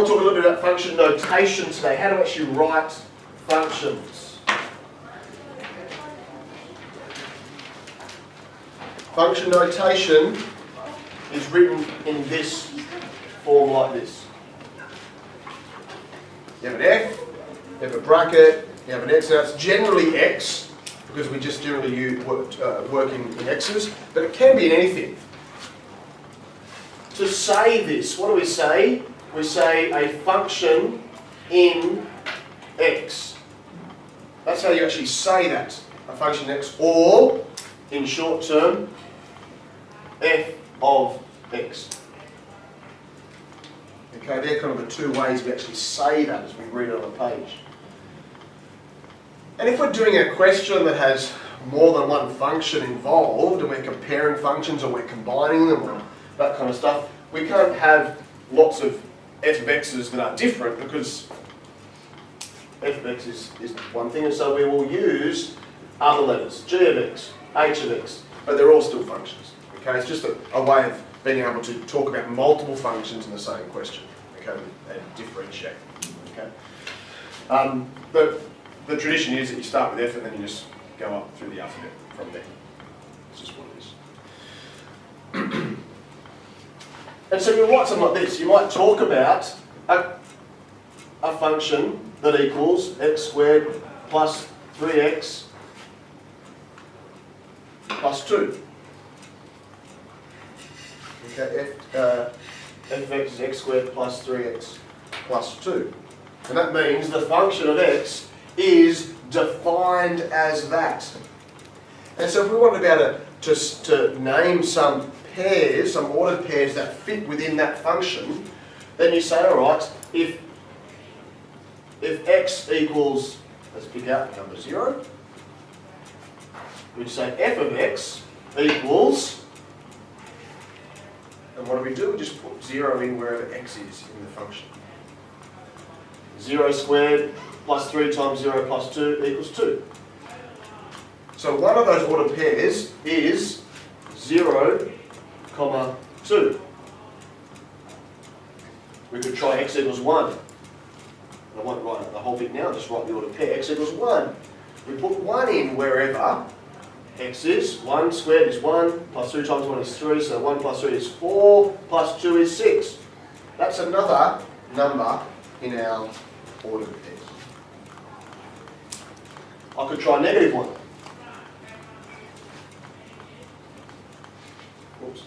want to talk a little bit about function notation today. How to actually write functions. Function notation is written in this form like this. You have an F, you have a bracket, you have an X. Now it's generally X because we just generally work in X's, but it can be in anything. To say this, what do we say? We say a function in X. That's how you actually say that, a function in X, or in short term, f of X. Okay, they're kind of the two ways we actually say that as we read it on a page. And if we're doing a question that has more than one function involved, and we're comparing functions or we're combining them or that kind of stuff, we can't have lots of f of x's that are different because f of x is one thing, and so we will use other letters, g of x, h of x, but they're all still functions. Okay, it's just a way of being able to talk about multiple functions in the same question, okay, and differentiate. Okay, the tradition is that you start with f and then you just go up through the alphabet from there. It's just what it is. And so you write something like this. You might talk about a function that equals x squared plus 3x plus 2. Okay, f of x is x squared plus 3x plus 2. And that means the function of x is defined as that. And so if we want to be able to name some pairs, some ordered pairs that fit within that function, then you say, all right, if x equals, let's pick out number 0, we'd say f of x equals, and what do? We just put 0 in wherever x is in the function. 0 squared plus 3 times 0 plus 2 equals 2. So one of those ordered pairs is 0, 2. We could try x equals 1. I won't write the whole bit now, just write the ordered pair. X equals 1. We put 1 in wherever x is. 1 squared is 1, plus 3 times 1 is 3, so 1 plus 3 is 4, plus 2 is 6. That's another number in our ordered pairs. I could try negative 1. Oops.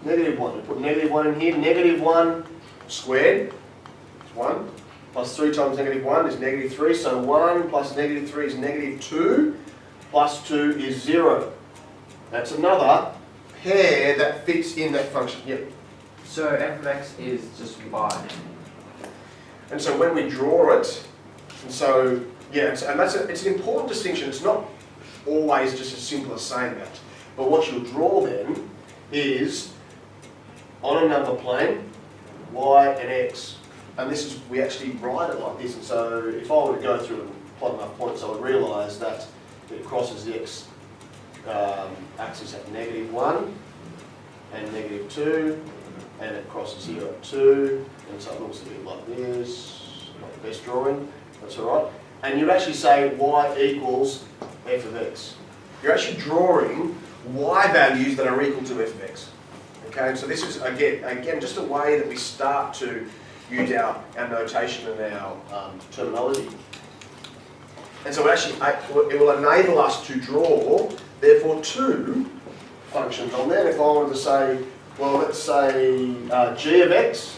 Negative 1. We put negative 1 in here. Negative 1 squared is 1. Plus 3 times negative 1 is negative 3. So 1 plus negative 3 is negative 2. Plus 2 is 0. That's another pair that fits in that function. Yep. So f of x is just y. And so when we draw it, and so yeah, it's an important distinction. It's not always just as simple as saying that. But what you'll draw then is on a number plane, y and x, and this is, we actually write it like this. And so if I were to go through and plot enough points, I would realise that it crosses the x axis at -1 and -2, and it crosses here at 2, and so it looks a bit like this. Not the best drawing, that's all right. And you'd actually say y equals f of x. You're actually drawing y values that are equal to f of x. Okay, so this is again just a way that we start to use our notation and our terminology. And so actually it will enable us to draw, therefore, 2 functions on there. If I wanted to say, well, let's say g of x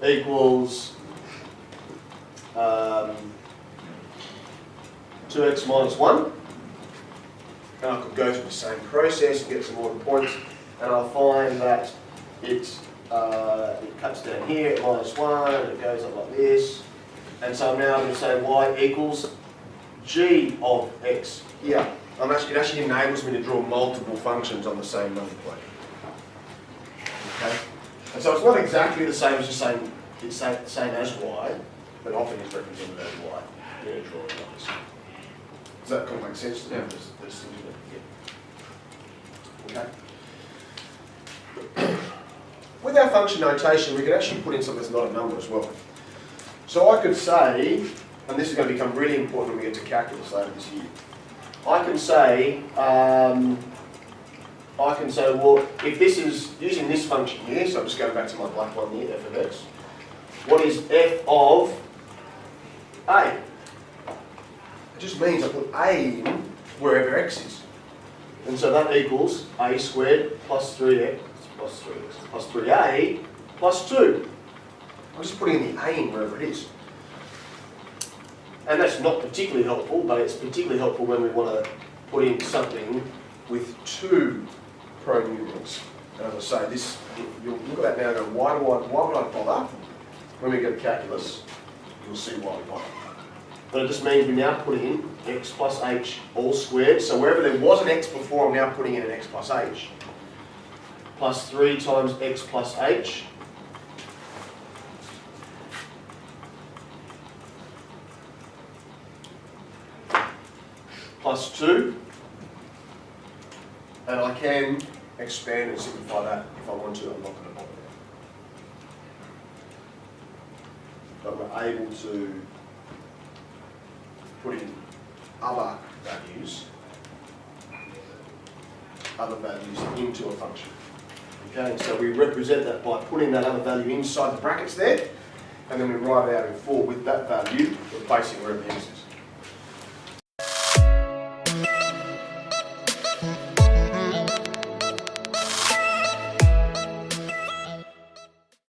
equals 2x minus 1. And I could go through the same process and get some ordered points, and I'll find that it cuts down here at -1, and it goes up like this. And so now I'm going to say y equals g of x here. It actually enables me to draw multiple functions on the same number plane. Okay? And so it's not exactly the same as just saying it's the same as y, but often it's represented as y. You're going to draw it like this. Does that kind of make sense? Yeah. Okay. With with our function notation, we can actually put in something that's not a number as well. So I could say, and this is going to become really important when we get to calculus later this year. I can say, well, if this is using this function here, so I'm just going back to my black one here, f of x. What is f of a? It just means I put a in wherever x is. And so that equals a squared plus 3x plus 3x plus 3a plus 2. I'm just putting in the a in wherever it is. And that's not particularly helpful, but it's particularly helpful when we want to put in something with two pronumerals. And as I say, this, you'll look at that now and go, why would I bother? When we go to calculus, you'll see why we bother. But it just means we now put in x plus h all squared. So wherever there was an x before, I'm now putting in an x plus h. Plus 3 times x plus h. Plus 2. And I can expand and simplify that if I want to. I'm not going to bother now. But we're able to put in other values into a function. Okay, and so we represent that by putting that other value inside the brackets there, and then we write it out in full with that value, replacing wherever the x is.